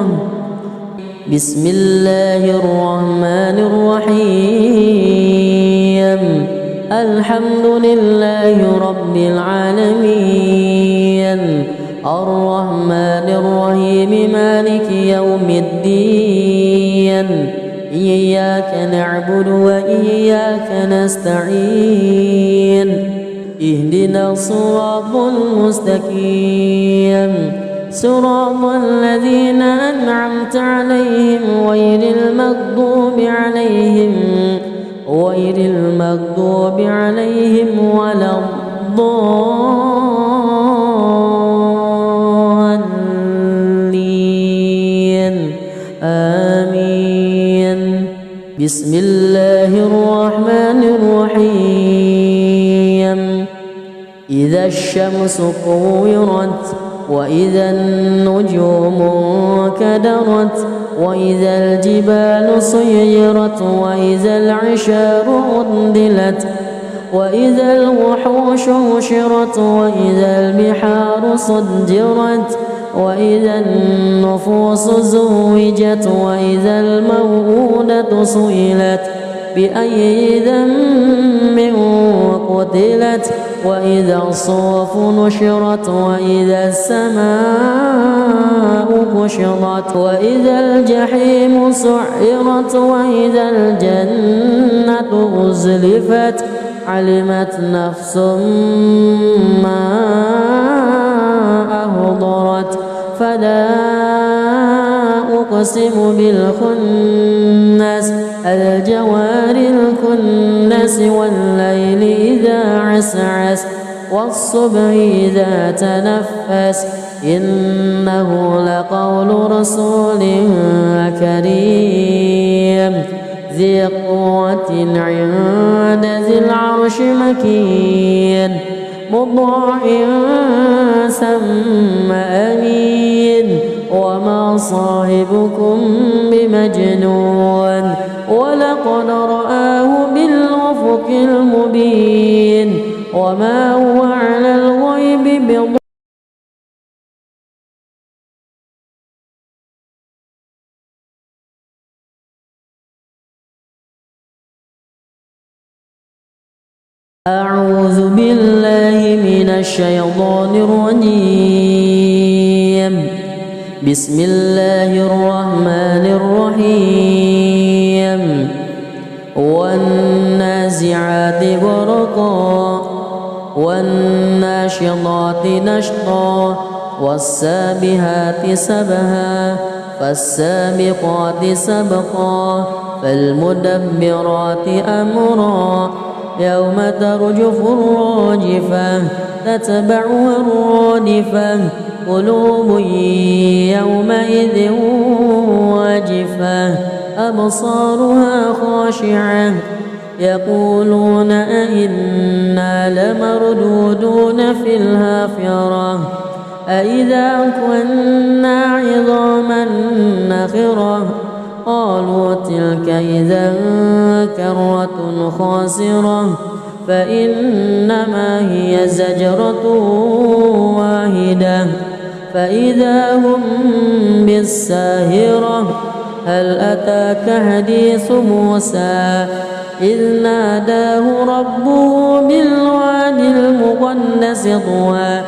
بسم الله الرحمن الرحيم الحمد لله رب العالمين الرحمن الرحيم مالك يوم الدين إياك نعبد وإياك نستعين اهدنا الصراط المستقيم صراط الذين أنعمت عليهم غير المغضوب عليهم ولا الضالين آمين. بسم الله الرحمن الرحيم إذا الشمس كورت وإذا النجوم انكدرت وإذا الجبال سيرت وإذا العشار عطلت وإذا الوحوش حشرت وإذا البحار سجرت وإذا النفوس زوجت وإذا الموءودة سئلت بأي ذنب قتلت وإذا الصحف نشرت وإذا السماء كشطت وإذا الجحيم سعرت وإذا الجنة أزلفت علمت نفس ما أهضرت فلا أقسم بالخنس الجوار الكنس والليل إذا عسعس والصبح إذا تنفس إنه لقول رسول كريم ذي قوة عند ذي العرش مكين مطاع ثم أمين وما صاحبكم بمجنون ولقد رآه بالأفق المبين وما هو على الغيب بضنين. أعوذ بالله من الشيطان الرجيم بسم الله الرحمن الرحيم والنازعات غرقا والناشطات نشطا والسابحات سبها فالسابقات سبقا فالمدبرات أمرا يوم ترجف الراجفة تتبعها الرادفة قلوب يومئذ واجفة أبصارها خاشعة يقولون أئنا لمردودون في الحافرة أئذا كنا عظاما نخرة قالوا تلك إذا كرة خاسرة فإنما هي زجرة واحدة فإذا هم بالساهرة هل أتاك حديث موسى إذ ناداه ربه بالواد المقدس طوى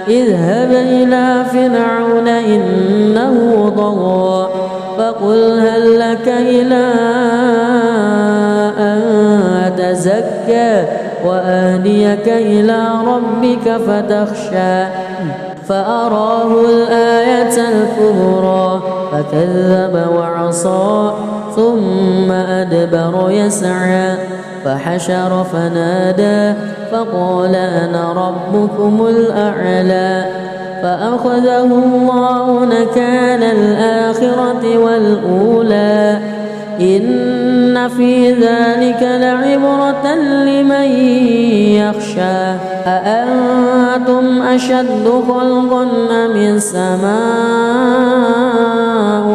اذهب إلى فرعون إنه طغى فقل هل لك إلى أن تزكى وأهديك إلى ربك فتخشى فأراه الآية الكبرى فكذب وعصى ثم أدبر يسعى فحشر فنادى فقال أنا ربكم الأعلى فأخذه الله نكال الآخرة والأولى إن في ذلك لعبرة لمن يخشى أأنتم أشد خلقا أم السماء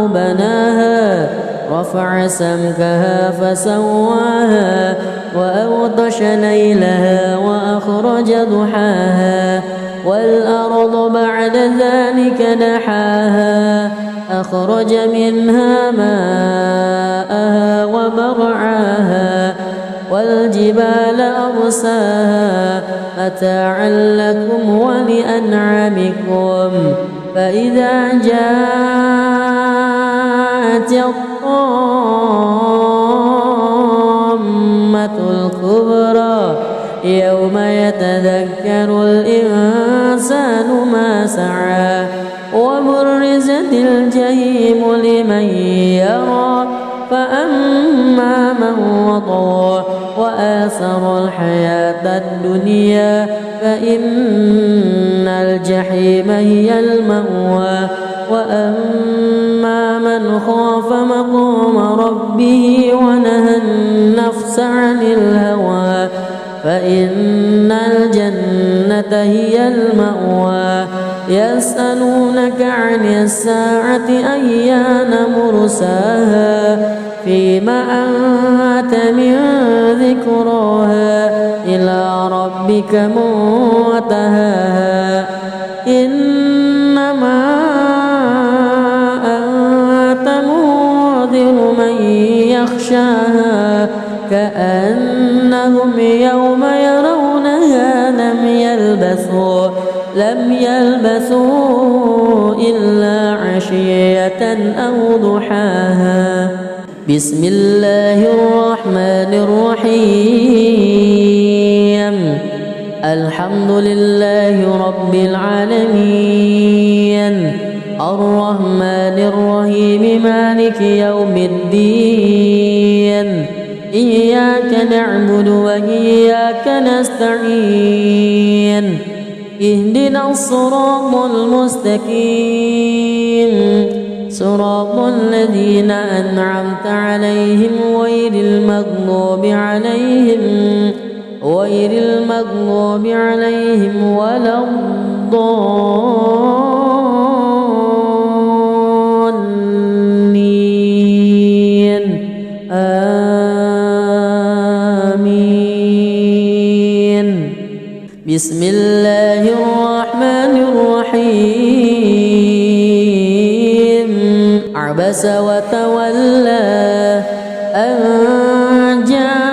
بناها رفع سمكها فسواها وأغطش ليلها وأخرج ضحاها والأرض بعد ذلك دحاها أخرج منها ماءها ومرعاها والجبال أرساها متاعا لكم ولأنعامكم فإذا جاءت الطامة الكبرى يوم يتذكر الإنسان ما سعى وبرزت الجحيم لمن يرى فأما من وطغى وآثر الحياة الدنيا فإن الجحيم هي المأوى وأما من خاف مقام ربه ونهى النفس عن الهوى فإن الجنة هي المأوى يسألونك عن الساعة أيان مرساها فيما أنت من ذكراها إلى ربك منتهاها إنما أنت منذر من يخشاها كأنهم يوم يرونها لم يلبثوا إلا عشية أو ضحاها بسم الله الرحمن الرحيم الحمد لله رب العالمين الرحمن الرحيم مالك يوم الدين إياك نعبد وإياك نستعين اهدنا الصراط المستقيم صراط الذين أنعمت عليهم غير المغضوب عليهم ولا الضالين آمين بسم الله الرحمن الرحيم عبس وتولى أن جاءه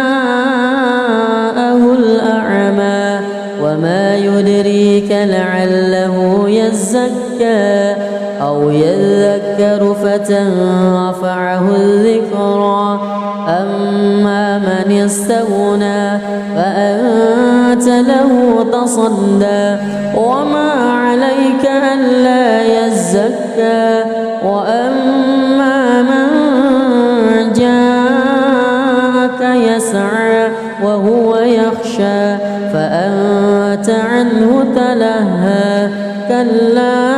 الأعمى وما يدريك لعله يزكى أو يذكر فتنفعه الذكرى أما من استغنى فأنت له تصدى وما عليك ألا يزكى وأما من جاءك يسعى وهو يخشى فأنت عنه تلهى كلا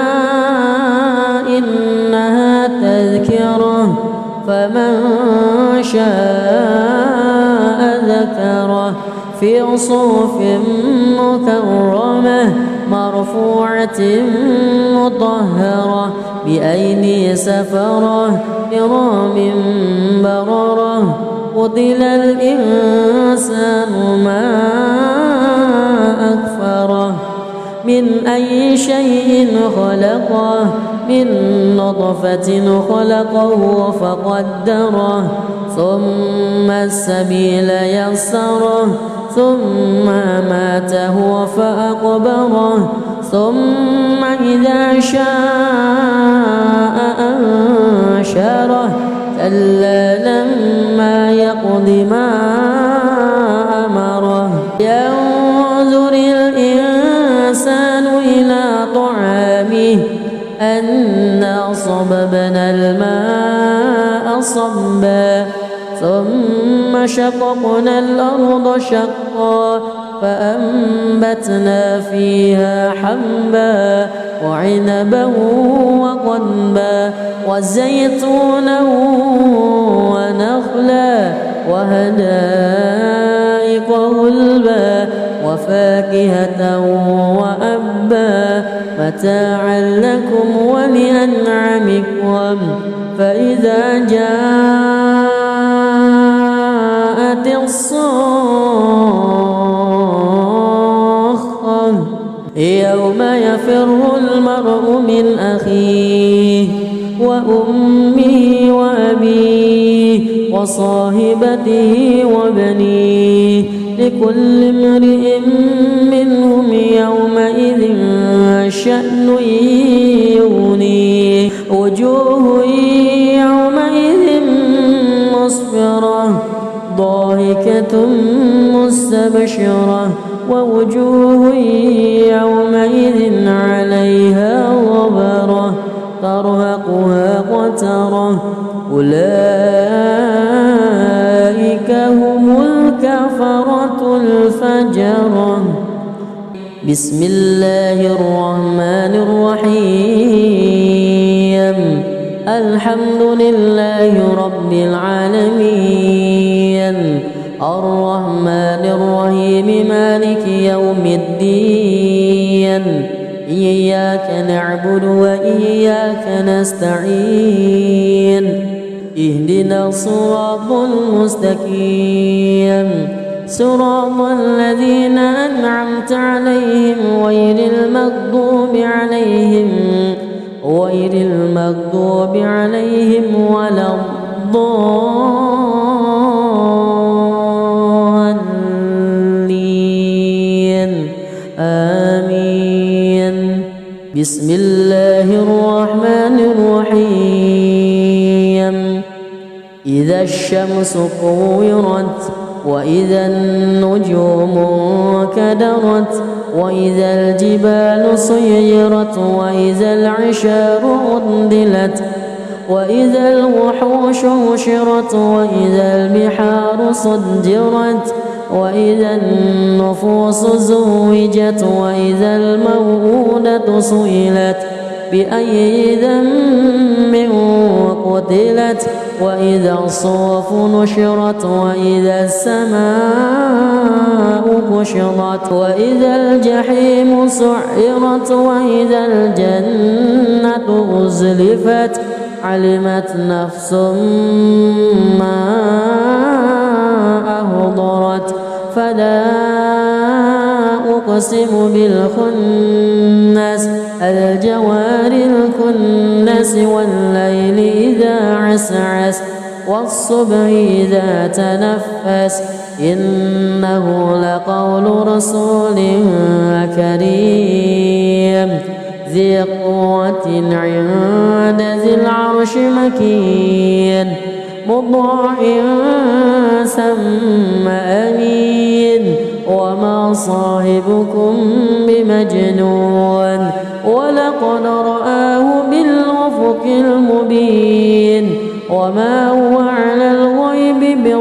إنها تذكرة فمن شاء ذكره في صحف مكرمة مرفوعة مطهرة بأيدي سفرة كرام بررة قتل الإنسان ما أكفره من أي شيء خلقه من نطفة خلقه فقدره ثم السبيل يسره ثم ماته فأقبره ثم إذا شاء أنشره كلا لما يقض ما أمره ينظر الإنسان إلى طعامه أنا صببنا الماء صبا ثم شققنا الأرض شقا فأنبتنا فيها حبا وعنبا وقضبا وزيتونا ونخلا وحدائق غلبا وفاكهة وأبا متاعا لكم ولأنعامكم فإذا جاءت الصاخة يوم يفر المرء من أخيه وأمه وأبيه وصاحبته وبنيه لكل امرئ منهم يومئذ شأن يغنيه وجوه يومئذ مسفرة ضاحكة مستبشرة ووجوه يومئذ عليها غبرة ترهقها قترة أولئك هم الكفرة الفجرة بسم الله الرحمن الرحيم الحمد لله رب العالمين الرحمن الرحيم مالك يوم الدين إياك نعبد وإياك نستعين اهدنا الصراط المستقيم صراط الذين أنعمت عليهم غير المغضوب عليهم ولا الضالين آمين بسم الله الرحمن الرحيم إذا الشمس كورت وإذا النجوم كدرت وإذا الجبال سيرت وإذا العشار عطلت وإذا الوحوش حشرت وإذا البحار سجرت وإذا النفوس زوجت وإذا الموءودة سئلت بأي ذنب قتلت وإذا الصحف نشرت وإذا السماء كشطت وإذا الجحيم سعرت وإذا الجنة أزلفت علمت نفس ما أهضرت فلا أقسم بالخنس الجوار الكنس والليل إذا عسعس والصبح إذا تنفس إنه لقول رسول كريم ذي قوة عند ذي العرش مكين مطاع ثم أمين وما صاحبكم بمجنون ولقد رآه بالأفق المبين وما هو على الغيب بضنين